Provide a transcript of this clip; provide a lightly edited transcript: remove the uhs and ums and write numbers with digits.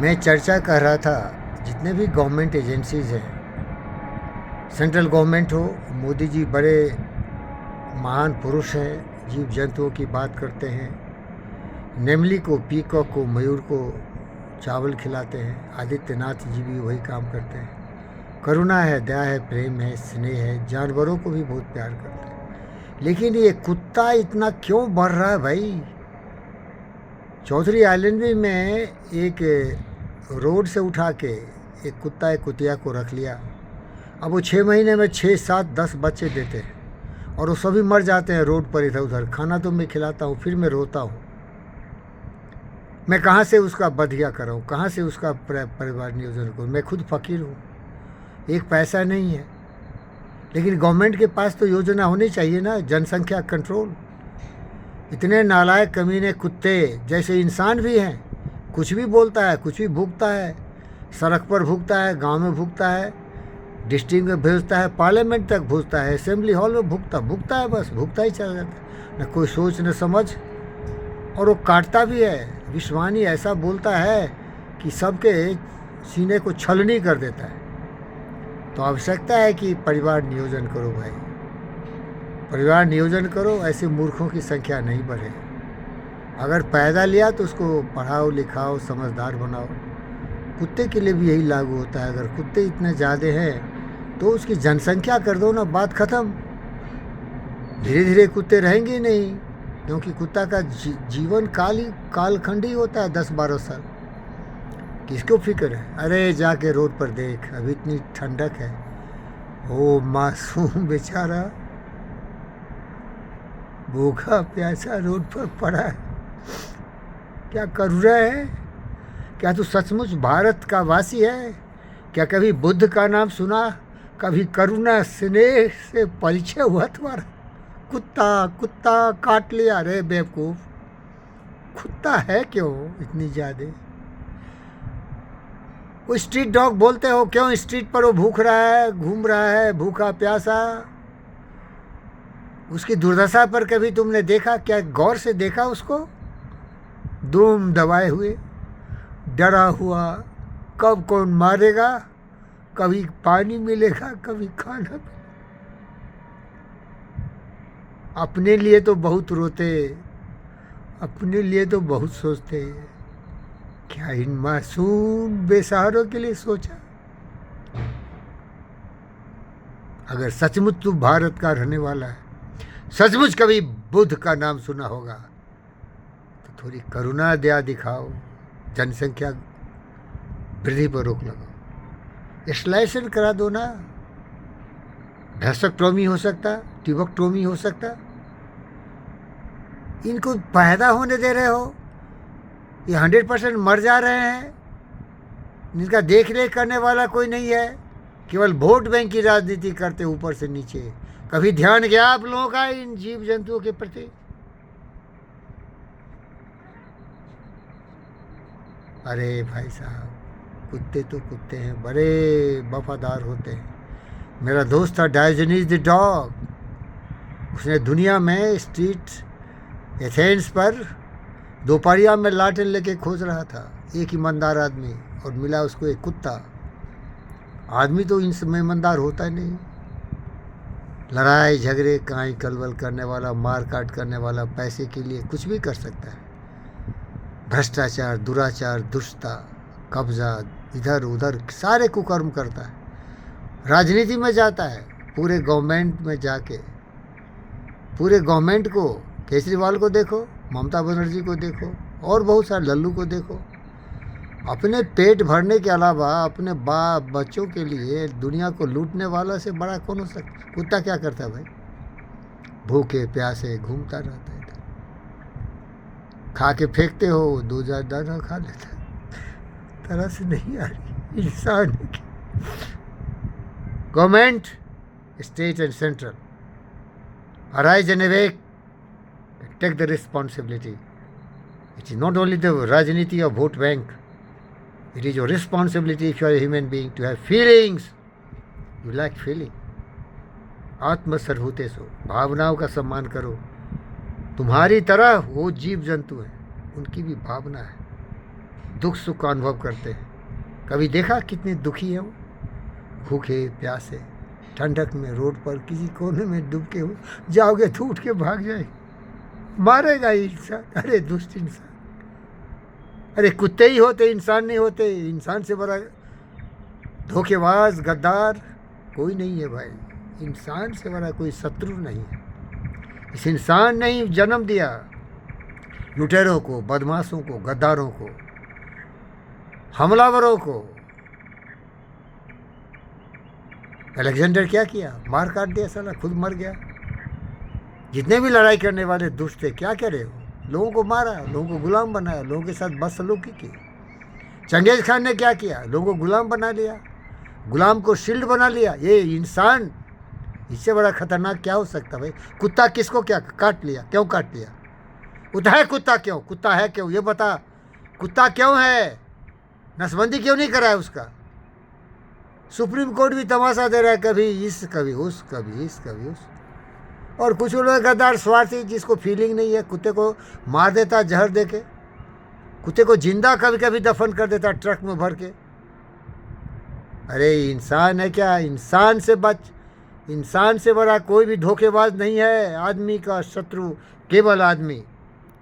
मैं चर्चा कर रहा था, जितने भी गवर्नमेंट एजेंसीज़ हैं, सेंट्रल गवर्नमेंट हो, मोदी जी बड़े महान पुरुष हैं, जीव जंतुओं की बात करते हैं, नेमली को, पीकॉक को, मयूर को चावल खिलाते हैं, आदित्यनाथ जी भी वही काम करते हैं। करुणा है, दया है, प्रेम है, स्नेह है, जानवरों को भी बहुत प्यार करते हैं। लेकिन ये कुत्ता इतना क्यों बढ़ रहा है भाई? चौधरी आइलैंड में एक रोड से उठा के एक कुत्ता एक कुतिया को रख लिया। अब वो 6 महीने में 6, 7, 10 बच्चे देते हैं और वो सभी मर जाते हैं रोड पर इधर उधर। खाना तो मैं खिलाता हूँ, फिर मैं रोता हूँ। मैं कहाँ से उसका बधिया कराऊँ, कहाँ से उसका परिवार नियोजन करूँ? मैं खुद फ़कीर हूँ, एक पैसा नहीं है। लेकिन गवर्नमेंट के पास तो योजना होनी चाहिए ना, जनसंख्या कंट्रोल। इतने नालायक कमीने कुत्ते जैसे इंसान भी हैं, कुछ भी बोलता है, कुछ भी भूकता है, सड़क पर भूकता है, गांव में भूकता है, डिस्ट्रिक्ट में भेजता है, पार्लियामेंट तक भूकता है, असेंबली हॉल में भूकता है, बस भूकता ही चला जाता है। न कोई सोच न समझ, और वो काटता भी है। विश्वानी ऐसा बोलता है कि सबके सीने को छलनी कर देता है। तो आवश्यकता है कि परिवार नियोजन करो भाई, परिवार नियोजन करो, ऐसे मूर्खों की संख्या नहीं बढ़े। अगर पैदा लिया तो उसको पढ़ाओ लिखाओ, समझदार बनाओ। कुत्ते के लिए भी यही लागू होता है। अगर कुत्ते इतने ज़्यादा हैं तो उसकी जनसंख्या कर दो ना, बात ख़त्म। धीरे धीरे कुत्ते रहेंगे नहीं, क्योंकि कुत्ता का जीवन काल ही कालखंड ही होता है, 10-12 साल। किसको फिक्र है? अरे जाके रोड पर देख, अभी इतनी ठंडक है, ओ मासूम बेचारा भूखा प्यासा रोड पर पड़ा है। क्या कर रहा है? क्या तू सचमुच भारत का वासी है? क्या कभी बुद्ध का नाम सुना? कभी करुणा स्नेह से परिचय हुआ तुम्हारा? कुत्ता कुत्ता काट लिया। रे बेवकूफ़, कुत्ता है क्यों इतनी ज़्यादा? वो स्ट्रीट डॉग बोलते हो, क्यों स्ट्रीट पर वो भूख रहा है, घूम रहा है, भूखा प्यासा? उसकी दुर्दशा पर कभी तुमने देखा? क्या गौर से देखा उसको? दुम दबाए हुए, डरा हुआ, कब कौन मारेगा, कभी पानी मिलेगा, कभी खाना। अपने लिए तो बहुत रोते, अपने लिए तो बहुत सोचते, क्या इन मासूम बेसहारों के लिए सोचा? अगर सचमुच तू भारत का रहने वाला है, सचमुच कभी बुद्ध का नाम सुना होगा, तो थोड़ी करुणा दया दिखाओ, जनसंख्या वृद्धि पर रोक लगाओ, स्टेलाइजेशन करा दो ना। भैंसक्टोमी हो सकता, ट्यूबेक्टोमी हो सकता। इनको पैदा होने दे रहे हो, ये 100% मर जा रहे हैं, इनका देख रेख करने वाला कोई नहीं है, केवल वोट बैंक की राजनीति करते ऊपर से नीचे। कभी ध्यान गया आप लोगों का इन जीव जंतुओं के प्रति? अरे भाई साहब, कुत्ते तो कुत्ते हैं, बड़े वफादार होते हैं। मेरा दोस्त था डायोजनीज द डॉग, उसने दुनिया में स्ट्रीट एथेंस पर दोपहरिया में लाठें लेके खोज रहा था एक ईमानदार आदमी, और मिला उसको एक कुत्ता। आदमी तो इन समय ईमानदार होता ही नहीं। लड़ाई झगड़े, काई कलवल करने वाला, मार काट करने वाला, पैसे के लिए कुछ भी कर सकता है। भ्रष्टाचार, दुराचार, दुष्टता, कब्जा, इधर उधर सारे कुकर्म करता है। राजनीति में जाता है, पूरे गवर्नमेंट में जाके, पूरे गवर्नमेंट को, केजरीवाल को देखो, ममता बनर्जी को देखो, और बहुत सारे लल्लू को देखो, अपने पेट भरने के अलावा अपने बच्चों के लिए दुनिया को लूटने वाला से बड़ा कौन हो सकता? कुत्ता क्या करता है भाई? भूखे प्यासे घूमता रहता है, खा के फेंकते हो, 2 दाना खा लेता है। तरह से नहीं आ रही इंसान की। Government, state and central, arise and awake, take the responsibility. It is not only the Rajniti of vote bank, it is your responsibility if you are a human being to have feelings. You lack feeling. आत्म सर्वभूतेषु, भावनाओं का सम्मान करो। तुम्हारी तरह वो जीव जंतु हैं, उनकी भी भावना है। दुख सुख का अनुभव करते हैं। कभी देखा कितने दुखी हैं वो, भूखे प्यासे ठंडक में रोड पर किसी कोने में डूब के हो जाओगे तो उठ के भाग जाए, मारेगा ही इंसान। अरे दुष्ट इंसान, अरे कुत्ते ही होते, इंसान नहीं होते। इंसान से बड़ा धोखेबाज गद्दार कोई नहीं है भाई। इंसान से बड़ा कोई शत्रु नहीं है। इस इंसान ने ही जन्म दिया लुटेरों को, बदमाशों को, गद्दारों को, हमलावरों को। अलेक्जेंडर क्या किया? मार काट दिया साला, खुद मर गया। जितने भी लड़ाई करने वाले दुष्ट थे क्या करे, लोगों को मारा, लोगों को गुलाम बनाया, लोगों के साथ बदसलूकी की। चंगेज खान ने क्या किया? लोगों को गुलाम बना लिया, गुलाम को शील्ड बना लिया। ये इंसान, इससे बड़ा खतरनाक क्या हो सकता भाई? कुत्ता किसको क्या काट लिया? क्यों काट लिया? उठाए कुत्ता क्यों? कुत्ता है क्यों? ये बता, कुत्ता क्यों है? नसबंदी क्यों नहीं कराया उसका? सुप्रीम कोर्ट भी तमाशा दे रहा है, कभी इस कभी उस, कभी इस कभी उस। और कुछ लोग गद्दार स्वार्थी, जिसको फीलिंग नहीं है, कुत्ते को मार देता जहर दे के, कुत्ते को जिंदा कभी कभी दफन कर देता ट्रक में भर के। अरे इंसान है क्या? इंसान से बच। इंसान से बड़ा कोई भी धोखेबाज नहीं है। आदमी का शत्रु केवल आदमी।